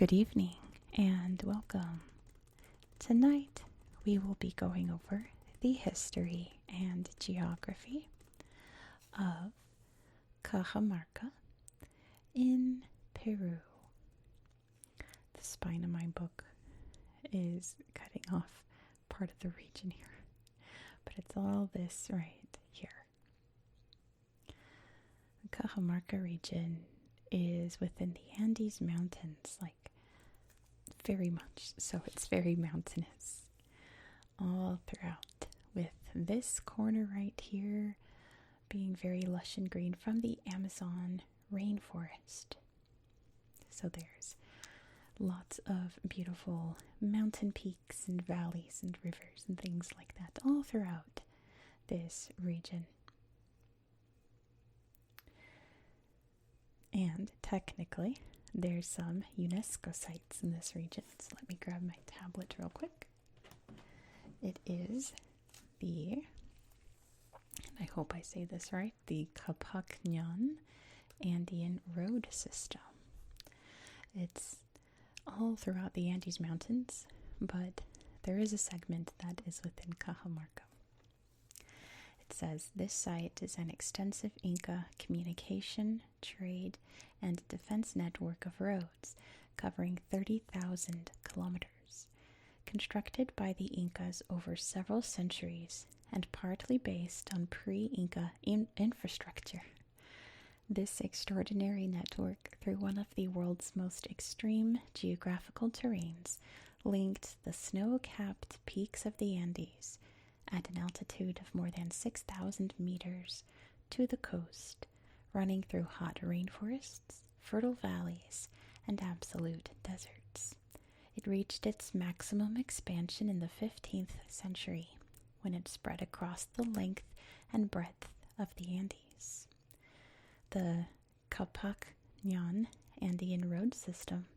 Good evening and welcome. Tonight we will be going over the history and geography of Cajamarca in Peru. The spine of my book is cutting off part of the region here, but it's all this right here. The Cajamarca region is within the Andes Mountains, like very much so. It's very mountainous all throughout, with this corner right here being very lush and green from the Amazon rainforest. So there's lots of beautiful mountain peaks and valleys and rivers and things like that all throughout this region. And technically, there's some UNESCO sites in this region. So let me grab my tablet real quick. It is the, and I hope I say this right, the Cajamarca Andean Road System. It's all throughout the Andes Mountains, but there is a segment that is within Cajamarca. It says this site is an extensive Inca communication, trade, and defense network of roads covering 30,000 kilometers, constructed by the Incas over several centuries and partly based on pre-Inca infrastructure. This extraordinary network, through one of the world's most extreme geographical terrains, linked the snow-capped peaks of the Andes at an altitude of more than 6,000 meters to the coast, running through hot rainforests, fertile valleys, and absolute deserts. It reached its maximum expansion in the 15th century, when it spread across the length and breadth of the Andes. The Cajamarca Andean Road System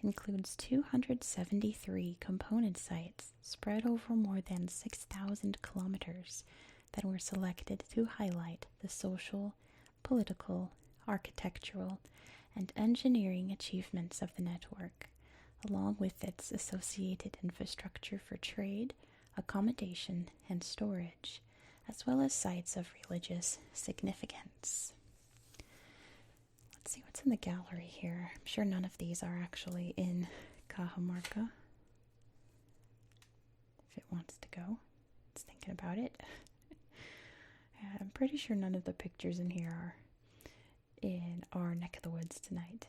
includes 273 component sites spread over more than 6,000 kilometers that were selected to highlight the social, political, architectural, and engineering achievements of the network, along with its associated infrastructure for trade, accommodation, and storage, as well as sites of religious significance. Let's see what's in the gallery here. I'm sure none of these are actually in Cajamarca. If it wants to go, it's thinking about it. I'm pretty sure none of the pictures in here are in our neck of the woods tonight.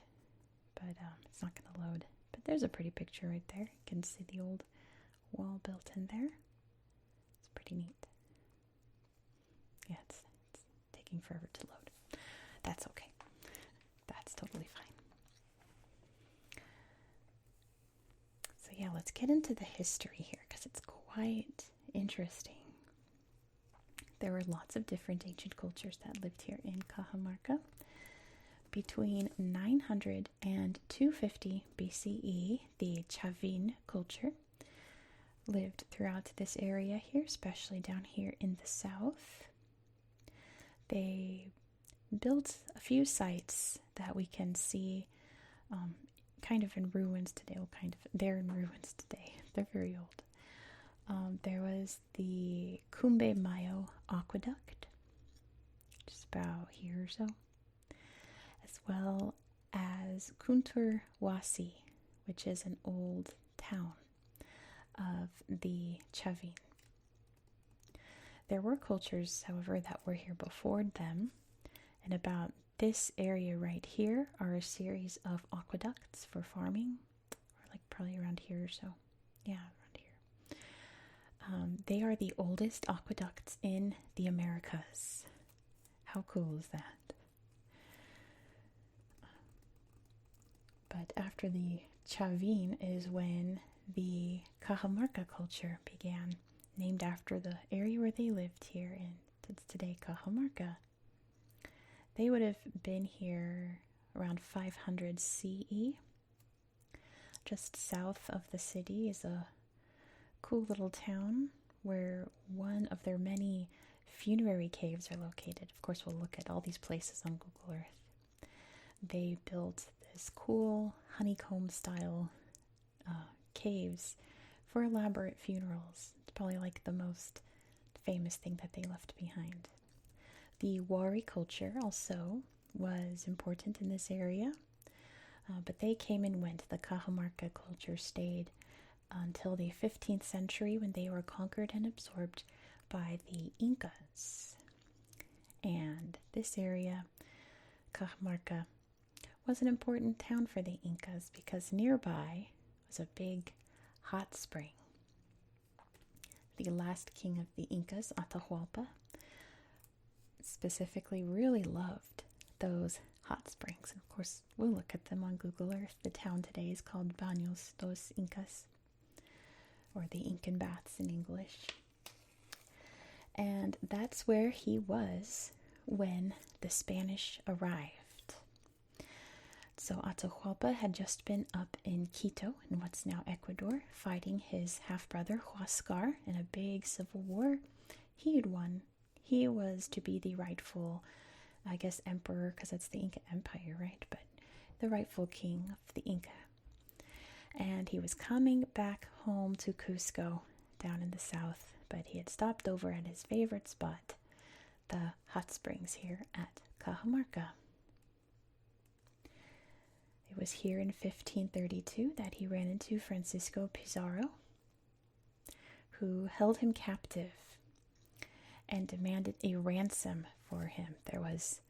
But it's not going to load. But there's a pretty picture right there. You can see the old wall built in there. It's pretty neat. Yeah, it's taking forever to load. That's okay. That's totally fine. So yeah, let's get into the history here because it's quite interesting. There were lots of different ancient cultures that lived here in Cajamarca. Between 900 and 250 BCE, the Chavin culture lived throughout this area here, especially down here in the south. They built a few sites that we can see kind of in ruins today. They're in ruins today. They're very old. There was the Cumbe Mayo Aqueduct, just about here or so, as well as Kunturwasi, which is an old town of the Chavin. There were cultures, however, that were here before them, and about this area right here are a series of aqueducts for farming, or like probably around here or so. Yeah, around here. They are the oldest aqueducts in the Americas. How cool is that? But after the Chavin is when the Cajamarca culture began, named after the area where they lived here in today Cajamarca. They would have been here around 500 CE. Just south of the city is a cool little town where one of their many funerary caves are located. Of course, we'll look at all these places on Google Earth. They built this cool honeycomb style caves for elaborate funerals. It's probably like the most famous thing that they left behind. The Wari culture also was important in this area, but they came and went. The Cajamarca culture stayed until the 15th century when they were conquered and absorbed by the Incas. And this area, Cajamarca, was an important town for the Incas because nearby was a big hot spring. The last king of the Incas, Atahualpa, specifically really loved those hot springs. And of course, we'll look at them on Google Earth. The town today is called Baños dos Incas, or the Incan Baths in English. And that's where he was when the Spanish arrived. So Atahualpa had just been up in Quito, in what's now Ecuador, fighting his half-brother Huascar in a big civil war. He had won. He was to be the rightful, I guess, emperor, because it's the Inca Empire, right? But the rightful king of the Inca. And he was coming back home to Cusco, down in the south, but he had stopped over at his favorite spot, the hot springs here at Cajamarca. It was here in 1532 that he ran into Francisco Pizarro, who held him captive and demanded a ransom for him. There was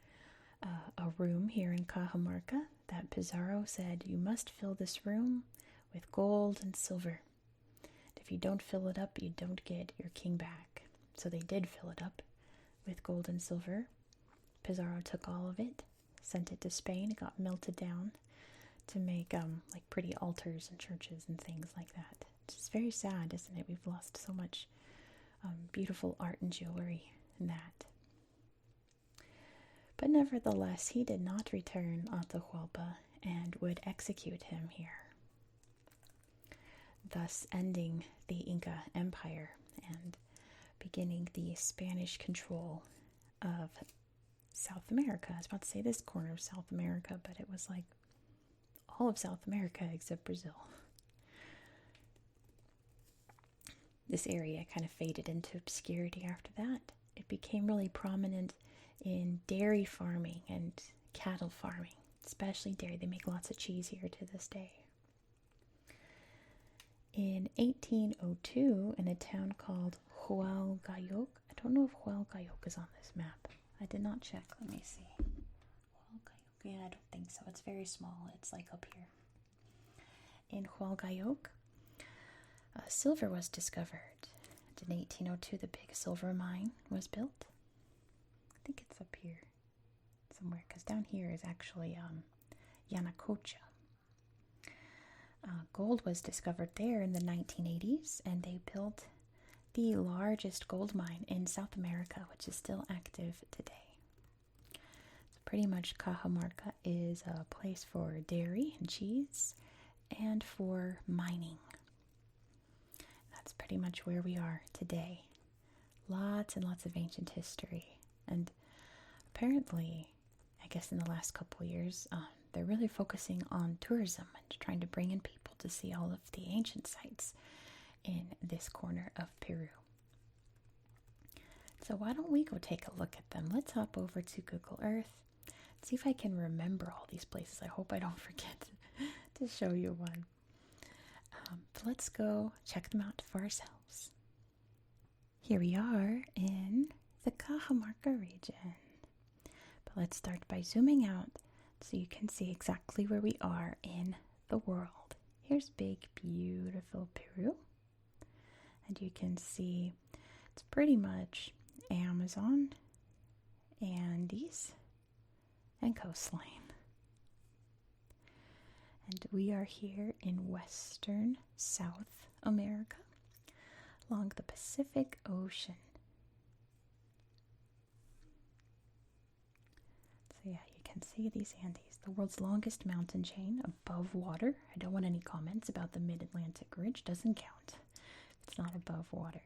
a room here in Cajamarca that Pizarro said, "You must fill this room with gold and silver. If you don't fill it up, you don't get your king back." So they did fill it up with gold and silver. Pizarro took all of it, sent it to Spain. It got melted down to make like pretty altars and churches and things like that. It's just very sad, isn't it? We've lost so much beautiful art and jewelry in that. But nevertheless, he did not return Atahualpa and would execute him here, thus ending the Inca Empire and beginning the Spanish control of South America. I was about to say this corner of South America, but it was like all of South America except Brazil. This area kind of faded into obscurity after that. It became really prominent in dairy farming and cattle farming, especially dairy. They make lots of cheese here to this day. In 1802, in a town called Hualgayoc, I don't know if Hualgayoc is on this map. I did not check. Let me see. Hualgayoc, yeah, I don't think so. It's very small. It's like up here. In Hualgayoc, silver was discovered. And in 1802, the big silver mine was built. I think it's up here somewhere, because down here is actually Yanacocha. Gold was discovered there in the 1980s, and they built the largest gold mine in South America, which is still active today. So pretty much Cajamarca is a place for dairy and cheese and for mining. That's pretty much where we are today. Lots and lots of ancient history. And apparently, I guess in the last couple years, they're really focusing on tourism and trying to bring in people to see all of the ancient sites in this corner of Peru. So why don't we go take a look at them? Let's hop over to Google Earth, see if I can remember all these places. I hope I don't forget to show you one. But let's go check them out for ourselves. Here we are in the Cajamarca region. But let's start by zooming out so you can see exactly where we are in the world. Here's big, beautiful Peru. And you can see it's pretty much Amazon, Andes, and coastline. And we are here in western South America along the Pacific Ocean. So yeah, you can see these Andes, the world's longest mountain chain above water. I don't want any comments about the Mid-Atlantic Ridge. Doesn't count. It's not above water.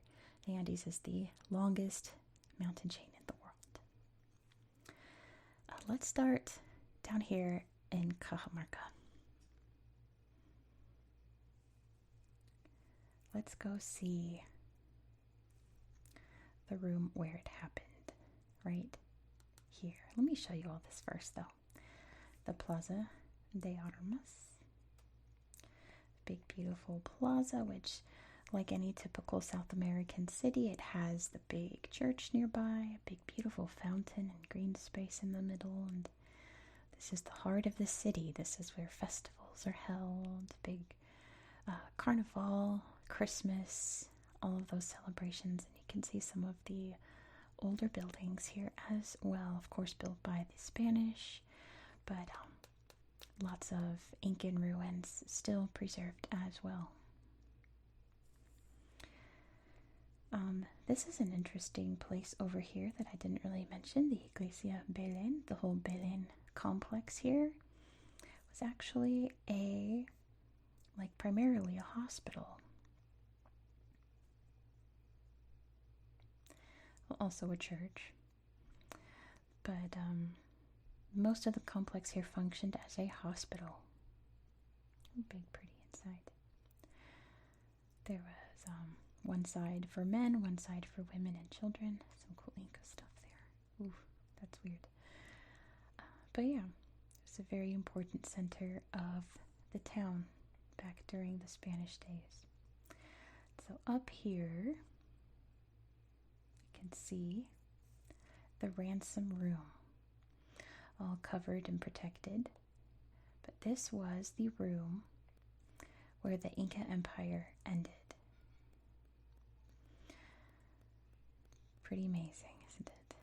The Andes is the longest mountain chain in the world. Let's start down here in Cajamarca. let's go see the room where it happened, right here. Let me show you all this first, though. The Plaza de Armas. Big, beautiful plaza, which, like any typical South American city, it has the big church nearby, a big, beautiful fountain and green space in the middle, and this is the heart of the city. This is where festivals are held, big carnival, Christmas, all of those celebrations. And you can see some of the older buildings here as well, of course built by the Spanish, but lots of Incan ruins still preserved as well. This is an interesting place over here that I didn't really mention. The Iglesia Belén, the whole Belén complex here, was actually primarily a hospital. Well, also a church. But most of the complex here functioned as a hospital. Big, pretty inside. There was one side for men, one side for women and children. Some cool Inca stuff there. Ooh, that's weird. But yeah, it's a very important center of the town back during the Spanish days. So up here, you can see the ransom room, all covered and protected. But this was the room where the Inca Empire ended. Pretty amazing, isn't it?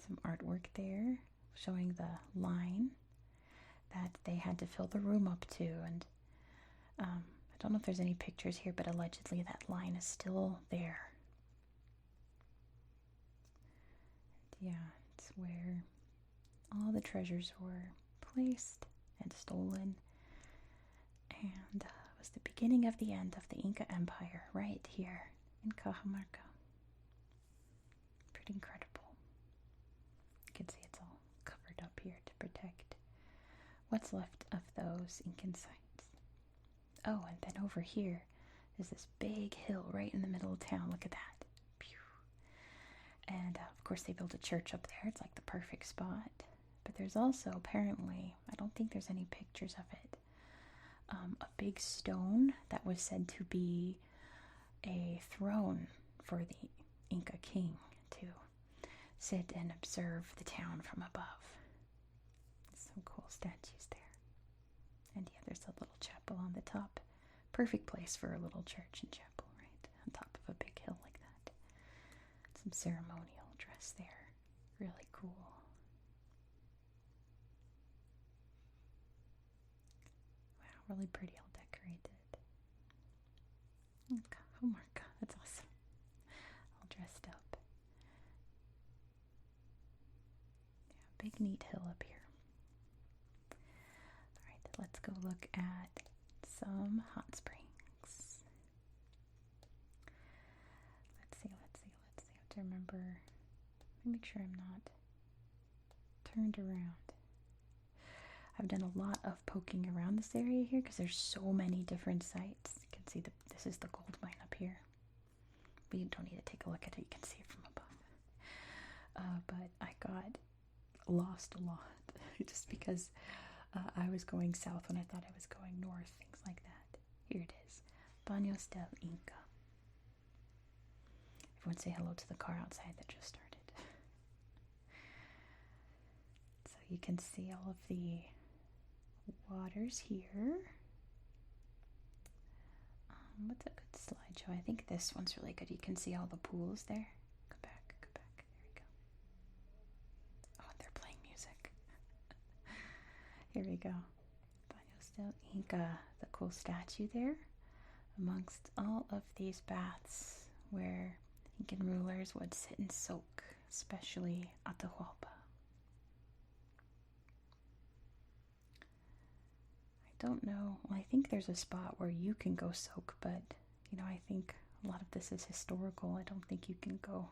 Some artwork there showing the line that they had to fill the room up to. And I don't know if there's any pictures here, but allegedly that line is still there. And yeah, it's where all the treasures were placed and stolen. And it was the beginning of the end of the Inca Empire right here in Cajamarca. Pretty incredible. You can see it's all covered up here to protect what's left of those Incan sites. Oh, and then over here is this big hill right in the middle of town. Look at that. Pew. And of course they built a church up there. It's like the perfect spot. But there's also apparently, I don't think there's any pictures of it, a big stone that was said to be a throne for the Inca king to sit and observe the town from above. Some cool statues there. And yeah, there's a little chapel on the top. Perfect place for a little church and chapel, right? On top of a big hill like that. Some ceremonial dress there. Really cool. Wow, really pretty, all decorated. Oh my god, that's awesome. All dressed up. Yeah, big neat hill up here. Alright, let's go look at some hot springs. Let's see. I have to remember. Let me make sure I'm not turned around. I've done a lot of poking around this area here because there's so many different sites. You can see this is the gold mine up here. But you don't need to take a look at it. You can see it from above. But I got lost a lot just because I was going south when I thought I was going north, things like that. Here it is. Baños del Inca. Everyone say hello to the car outside that just started. So you can see all of the waters here. What's a good slideshow? I think this one's really good. You can see all the pools there. Go back. There we go. Oh, and they're playing music. Here we go. Baños del Inca, the cool statue there, amongst all of these baths where Incan rulers would sit and soak, especially Atahualpa. I don't know. Well, I think there's a spot where you can go soak, but I think a lot of this is historical. I don't think you can go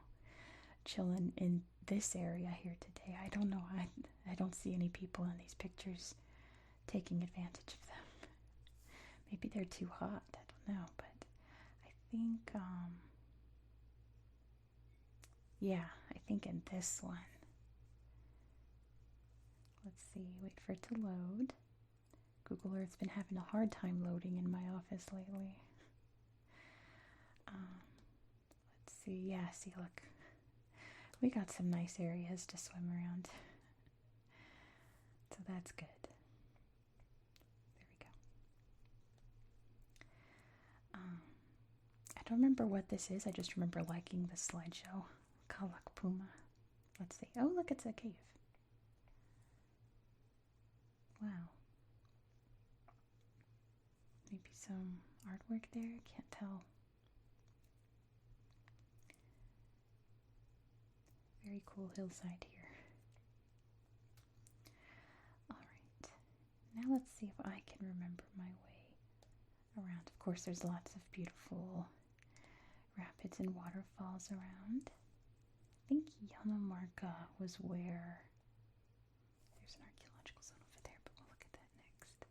chilling in this area here today. I don't know. I don't see any people in these pictures taking advantage of them. Maybe they're too hot. I don't know, but I think, yeah, I think in this one. Let's see, wait for it to load. Google Earth's been having a hard time loading in my office lately. Let's see, yeah, see, look. We got some nice areas to swim around. So that's good. There we go. I don't remember what this is. I just remember liking the slideshow. Kalak Puma. Let's see. Oh, look, it's a cave. Wow. Maybe some artwork there. Can't tell. Very cool hillside here. Alright. Now let's see if I can remember my way around. Of course, there's lots of beautiful rapids and waterfalls around. I think Cajamarca was where... There's an archaeological zone over there, but we'll look at that next.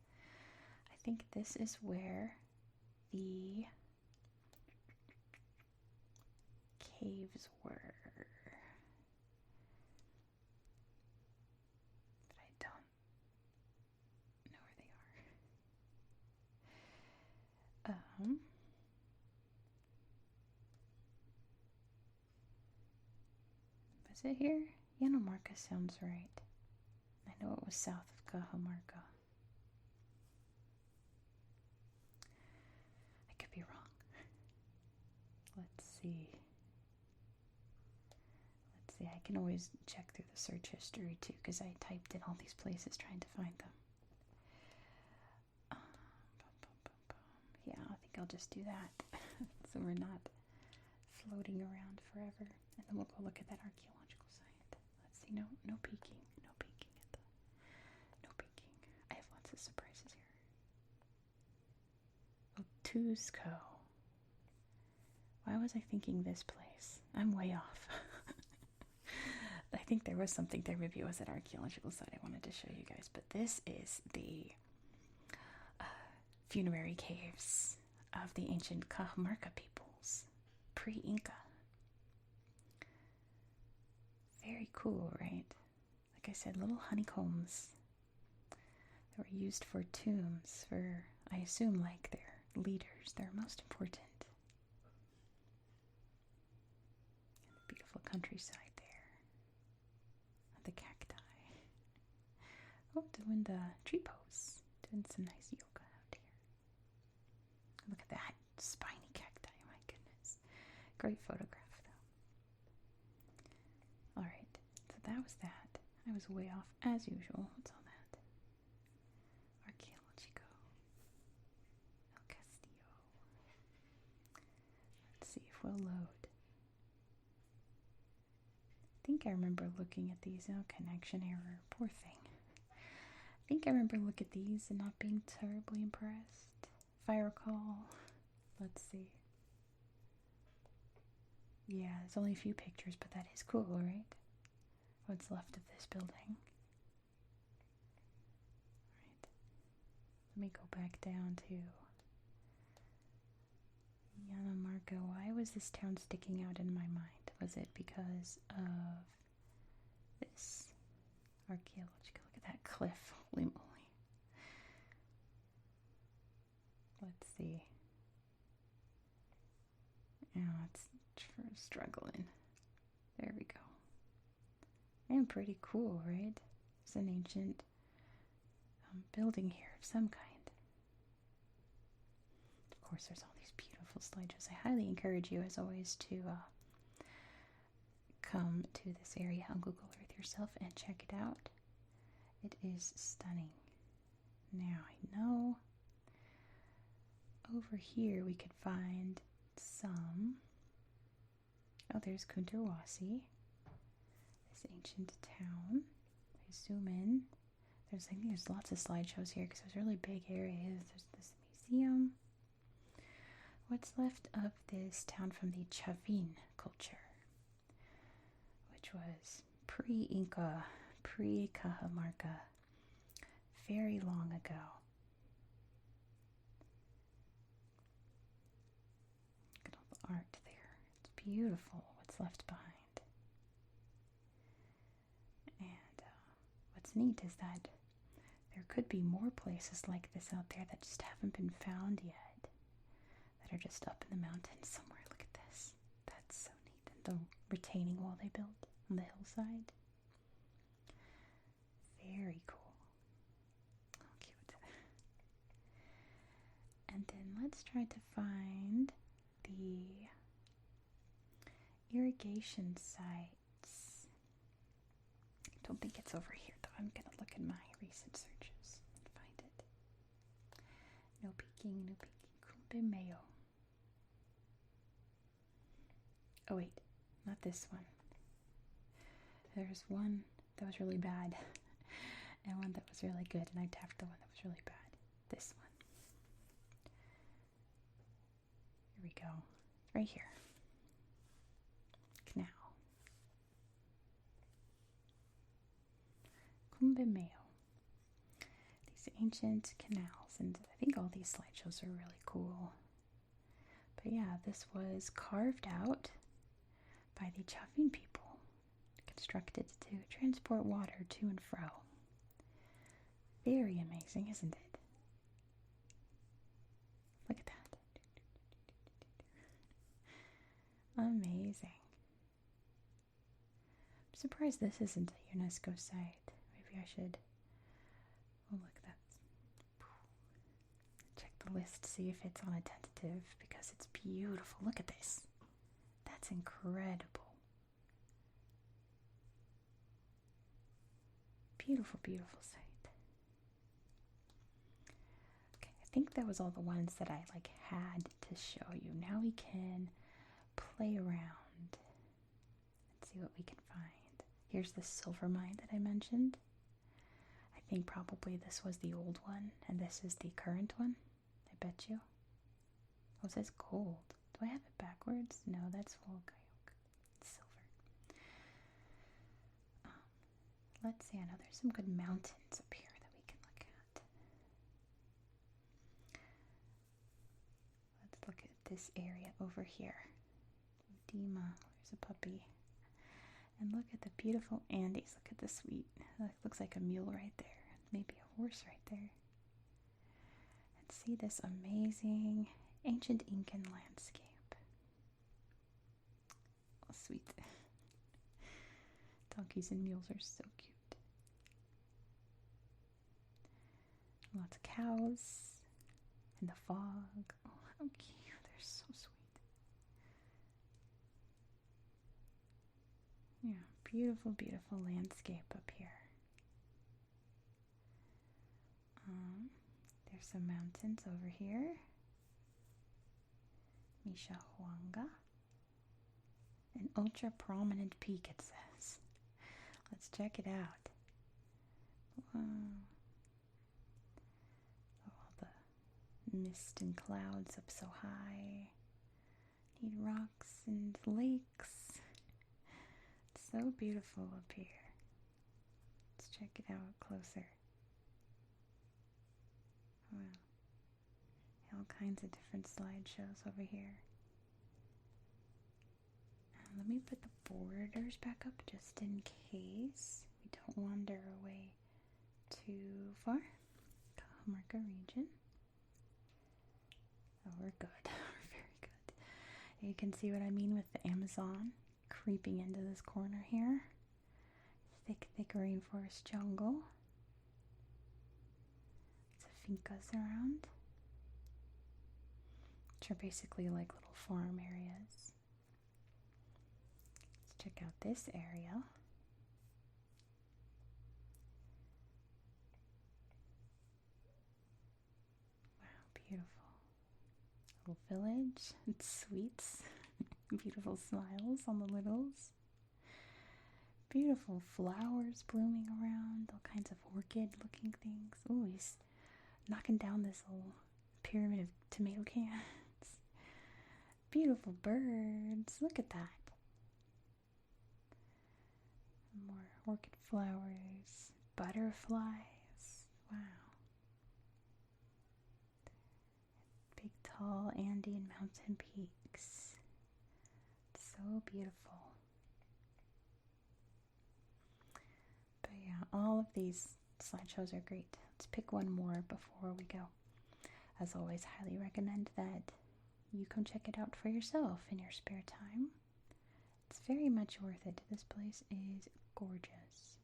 I think this is where the caves were. But I don't know where they are. Was it here? Cajamarca sounds right. I know it was south of Cajamarca. I could be wrong. Let's see. I can always check through the search history too, because I typed in all these places trying to find them. Yeah, I think I'll just do that so we're not floating around forever. And then we'll go look at that archaeological site. Let's see. No peeking. No peeking at the... No peeking. I have lots of surprises here. Otusco. Why was I thinking this place? I'm way off. I think there was something there. Maybe it was an archaeological site I wanted to show you guys. But this is the funerary caves of the ancient Cajamarca peoples, pre-Inca. Very cool, right? Like I said, little honeycombs that were used for tombs for, I assume, like their leaders, their most important. And the beautiful countryside there. The cacti. Oh, doing the tree pose. Doing some nice yoga out here. Look at that spiny cacti, my goodness. Great photograph, though. Alright, so that was that. I was way off, as usual. What's all that? Archaeologico. El Castillo. Let's see if we'll load. I think I remember looking at these. Oh, connection error. Poor thing. I think I remember looking at these and not being terribly impressed. If I recall. Let's see. Yeah, there's only a few pictures, but that is cool, right? What's left of this building. Alright. Let me go back down to Cajamarca. Why was this town sticking out in my mind? Was it because of this archaeological? Look at that cliff. Holy moly. Let's see. Oh, it's struggling. There we go. And pretty cool, right? It's an ancient building here of some kind. Of course, there's all these beautiful slideshows. I highly encourage you, as always, to come to this area on Google Earth yourself and check it out. It is stunning. Now, I know over here we could find some... Oh, there's Kunturwasi, this ancient town. I zoom in. I think there's lots of slideshows here because there's really big areas. There's this museum. What's left of this town from the Chavin culture, which was pre-Inca, pre-Cajamarca, very long ago. Look at art there. It's beautiful what's left behind. And what's neat is that there could be more places like this out there that just haven't been found yet, that are just up in the mountains somewhere. Look at this. That's so neat. And the retaining wall they built on the hillside. Very cool. Oh, cute. And then let's try to find the irrigation sites. I don't think it's over here, though. I'm going to look in my recent searches and find it. No peeking, no peeking. Cumbe Mayo. Oh, wait. Not this one. There's one that was really bad and one that was really good, and I tapped the one that was really bad. This one. Here we go. It's right here. Canal. Cumbe Mayo. These ancient canals, and I think all these slideshows are really cool. But yeah, this was carved out by the Chafin people, constructed to transport water to and fro. Very amazing, isn't it? Look at that. Amazing. I'm surprised this isn't a UNESCO site. Maybe I should. Oh, look, that's. Check the list, see if it's on a tentative, because it's beautiful. Look at this. That's incredible. Beautiful, beautiful site. Okay, I think that was all the ones that I had to show you. Now we can play around and see what we can find. Here's the silver mine that I mentioned. I think probably this was the old one, and this is the current one. I bet you. Oh, it says gold. Do I have it backwards? No, that's Wolcayok. It's silver. Let's see. I know there's some good mountains up here that we can look at. Let's look at this area over here. Dima. There's a puppy. And look at the beautiful Andes. Look at the sweet. That looks like a mule right there. Maybe a horse right there. And see this amazing ancient Incan landscape. Oh, sweet. Donkeys and mules are so cute. Lots of cows in the fog. Oh, how cute. They're so sweet. Yeah, beautiful, beautiful landscape up here. There's some mountains over here. Mishahuanga. An ultra prominent peak, it says. Let's check it out. Wow. All the mist and clouds up so high. Neat rocks and lakes. It's so beautiful up here. Let's check it out closer. Wow. All kinds of different slideshows over here. Let me put the borders back up just in case we don't wander away too far. Cajamarca region. Oh, we're good. We're very good. You can see what I mean with the Amazon creeping into this corner here. Thick, thick rainforest jungle. Lots of fincas around, which are basically like little farm areas. Check out this area. Wow, beautiful. Little village. It's sweets. Beautiful smiles on the littles. Beautiful flowers blooming around. All kinds of orchid looking things. Oh, he's knocking down this little pyramid of tomato cans. Beautiful birds. Look at that. More orchid flowers, butterflies. Wow. Big, tall Andean mountain peaks. So beautiful. But yeah, all of these slideshows are great. Let's pick one more before we go. As always, highly recommend that you come check it out for yourself in your spare time. It's very much worth it. This place is gorgeous.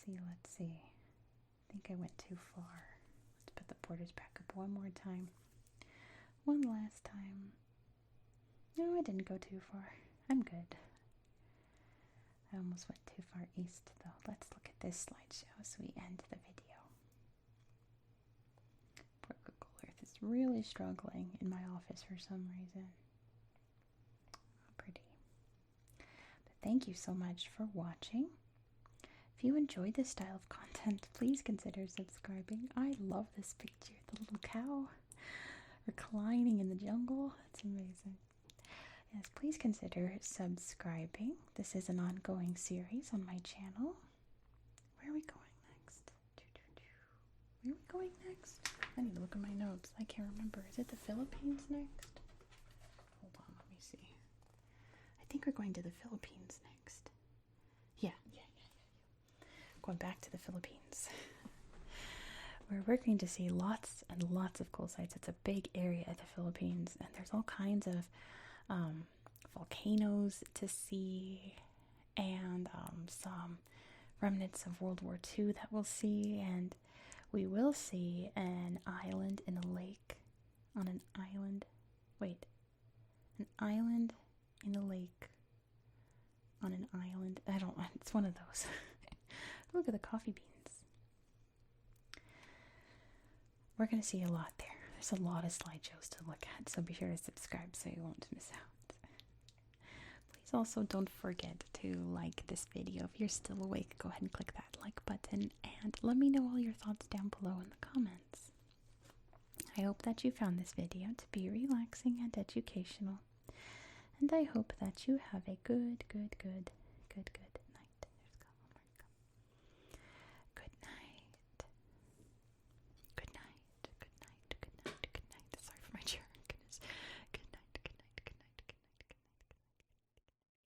Let's see. I think I went too far. Let's put the borders back up one more time. One last time. No, I didn't go too far. I'm good. I almost went too far east, though. Let's look at this slideshow as we end the video. Poor Google Earth is really struggling in my office for some reason. Oh, pretty. But thank you so much for watching. If you enjoyed this style of content, please consider subscribing. I love this picture, the little cow reclining in the jungle. It's amazing. Yes, please consider subscribing. This is an ongoing series on my channel. Where are we going next? Where are we going next? I need to look at my notes. I can't remember. Is it the Philippines next? Hold on, let me see. I think we're going to the Philippines next. Yeah. Going back to the Philippines. We're going to see lots and lots of cool sites. It's a big area of the Philippines, and there's all kinds of volcanoes to see, and some remnants of World War II that we'll see, and we will see an island in a lake, on an island, an island in a lake, on an island, it's one of those. Look at the coffee beans. We're going to see a lot there. There's a lot of slideshows to look at, so be sure to subscribe so you won't miss out. Please also don't forget to like this video. If you're still awake, go ahead and click that like button and let me know all your thoughts down below in the comments. I hope that you found this video to be relaxing and educational, and I hope that you have a good